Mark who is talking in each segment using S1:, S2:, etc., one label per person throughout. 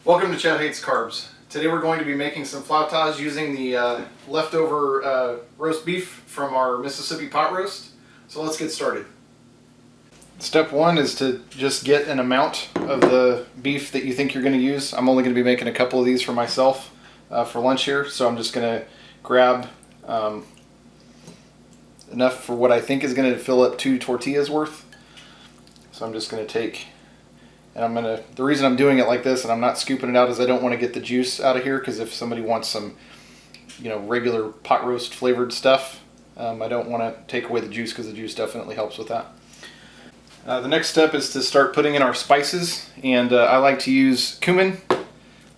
S1: Welcome to Chad Hates Carbs. Today we're going to be making some flautas using the leftover roast beef from our Mississippi pot roast. So let's get started. Step one is to just get an amount of the beef that you think you're going to use. I'm only going to be making a couple of these for myself for lunch here, so I'm just going to grab enough for what I think is going to fill up 2 tortillas worth. So I'm just going to take, and the reason I'm doing it like this and I'm not scooping it out is I don't want to get the juice out of here, because if somebody wants some, regular pot roast flavored stuff, I don't want to take away the juice, because the juice definitely helps with that. The next step is to start putting in our spices, and I like to use cumin,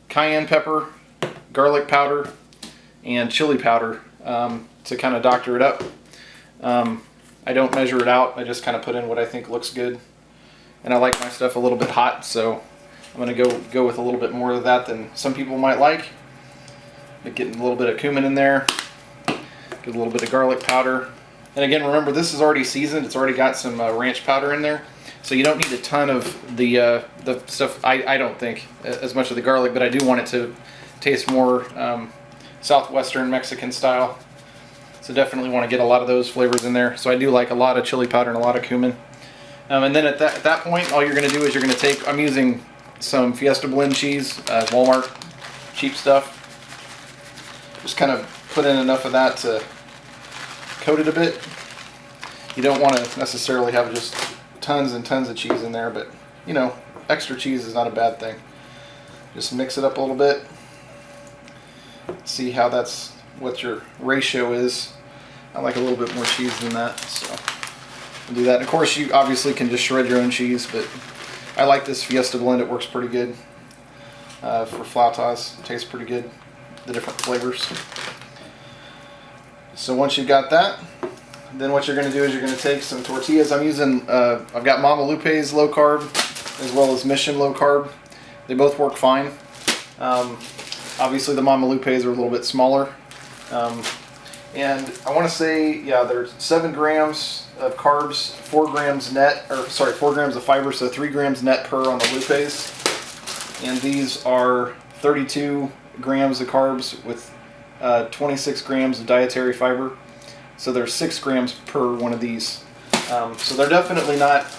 S1: cayenne pepper, garlic powder, and chili powder to kind of doctor it up. I don't measure it out, I just kind of put in what I think looks good. And I like my stuff a little bit hot, so I'm going to go with a little bit more of that than some people might like. But getting a little bit of cumin in there, get a little bit of garlic powder. And again, remember, this is already seasoned. It's already got some ranch powder in there, so you don't need a ton of the stuff. I don't think as much of the garlic, but I do want it to taste more southwestern Mexican style. So definitely want to get a lot of those flavors in there. So I do like a lot of chili powder and a lot of cumin. And then at that point, all you're going to do is you're going to take, I'm using some Fiesta blend cheese, Walmart, cheap stuff. Just kind of put in enough of that to coat it a bit. You don't want to necessarily have just tons and tons of cheese in there, but extra cheese is not a bad thing. Just mix it up a little bit. See how what your ratio is. I like a little bit more cheese than that, so do that. And of course, you obviously can just shred your own cheese, but I like this Fiesta blend. It works pretty good for flautas. It tastes pretty good, the different flavors. So once you've got that, then what you're going to do is you're going to take some tortillas. I'm using, I've got Mama Lupe's low carb as well as Mission low carb. They both work fine. Obviously the Mama Lupe's are a little bit smaller. And I want to say, yeah, there's 7 grams of carbs, 4 grams net, 4 grams of fiber, so 3 grams net per on the Lupe's. And these are 32 grams of carbs with 26 grams of dietary fiber. So there's 6 grams per one of these. So they're definitely not,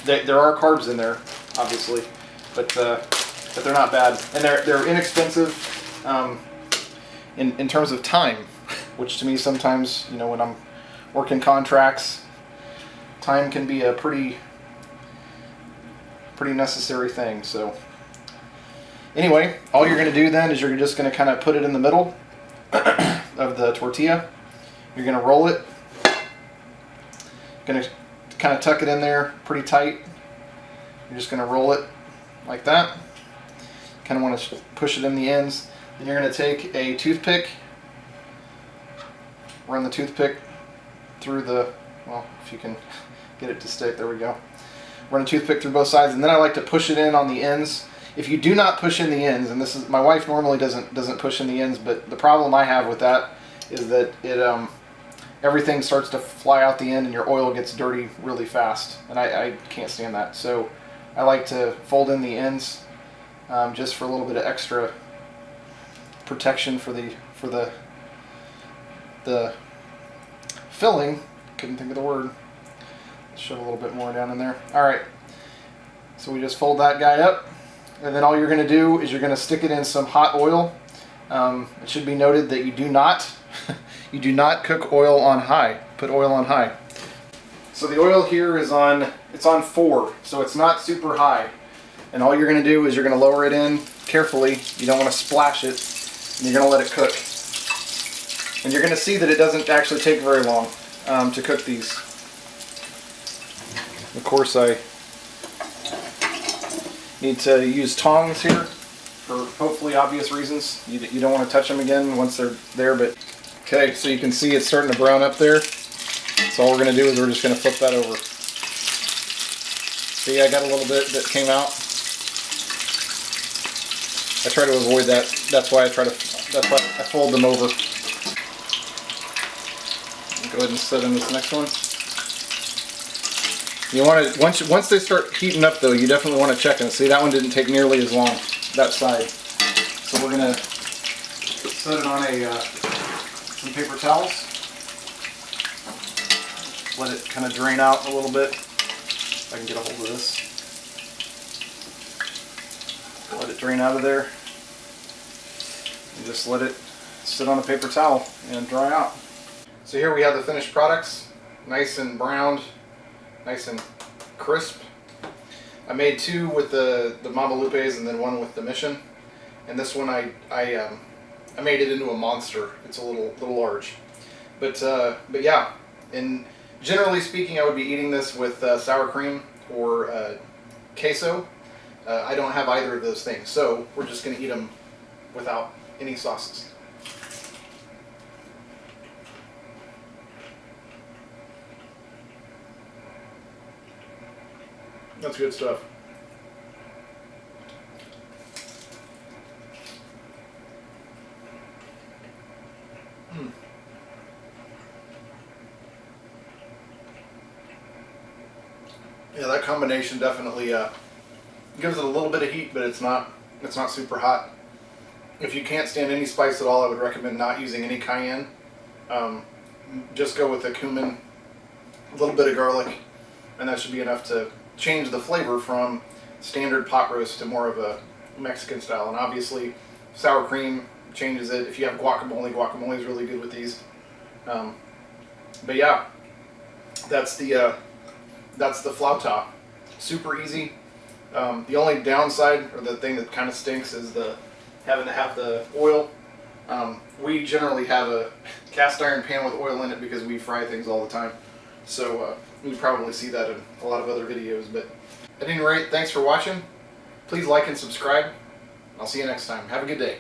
S1: there are carbs in there, obviously, but they're not bad. And they're inexpensive in terms of time, which to me sometimes, when I'm working contracts, time can be a pretty necessary thing. So anyway, all you're going to do then is you're just going to kind of put it in the middle of the tortilla. You're going to roll it. Going to kind of tuck it in there pretty tight. You're just going to roll it like that. Kind of want to push it in the ends. Then you're going to take a toothpick, run the toothpick through if you can get it to stick, there we go. Run a toothpick through both sides, and then I like to push it in on the ends. If you do not push in the ends, and this is, my wife normally doesn't push in the ends, but the problem I have with that is that it everything starts to fly out the end and your oil gets dirty really fast, and I can't stand that. So I like to fold in the ends just for a little bit of extra protection for the filling. Couldn't think of the word. Shove a little bit more down in there. Alright, so we just fold that guy up, and then all you're going to do is you're going to stick it in some hot oil. It should be noted that you do not cook oil on high. Put oil on high. So the oil here is it's on 4, so it's not super high. And all you're going to do is you're going to lower it in carefully. You don't want to splash it, and you're going to let it cook. And you're going to see that it doesn't actually take very long to cook these. Of course, I need to use tongs here for hopefully obvious reasons. You don't want to touch them again once they're there, but okay, so you can see it's starting to brown up there. So all we're going to do is we're just going to flip that over. See, I got a little bit that came out. I try to avoid that. That's why I fold them over. Go ahead and set in this next one. You want to once they start heating up though, you definitely want to check them. See, that one didn't take nearly as long, that side. So we're gonna set it on some paper towels. Let it kind of drain out a little bit. If I can get a hold of this. Let it drain out of there. And just let it sit on a paper towel and dry out. So here we have the finished products, nice and browned, nice and crisp. I made two with the Mama Lupes and then one with the Mission. And this one I made it into a monster. It's a little large, but yeah. And generally speaking, I would be eating this with sour cream or queso. I don't have either of those things, so we're just going to eat them without any sauces. That's good stuff. Yeah, that combination definitely gives it a little bit of heat, but it's not super hot. If you can't stand any spice at all, I would recommend not using any cayenne. Just go with the cumin, a little bit of garlic, and that should be enough to change the flavor from standard pot roast to more of a Mexican style. And obviously, sour cream changes it. If you have guacamole, guacamole is really good with these. But yeah, that's the flauta. Super easy. The only downside, or the thing that kind of stinks, is having to have the oil. We generally have a cast iron pan with oil in it because we fry things all the time. So you probably see that in a lot of other videos. But at any rate, thanks for watching. Please like and subscribe. I'll see you next time. Have a good day.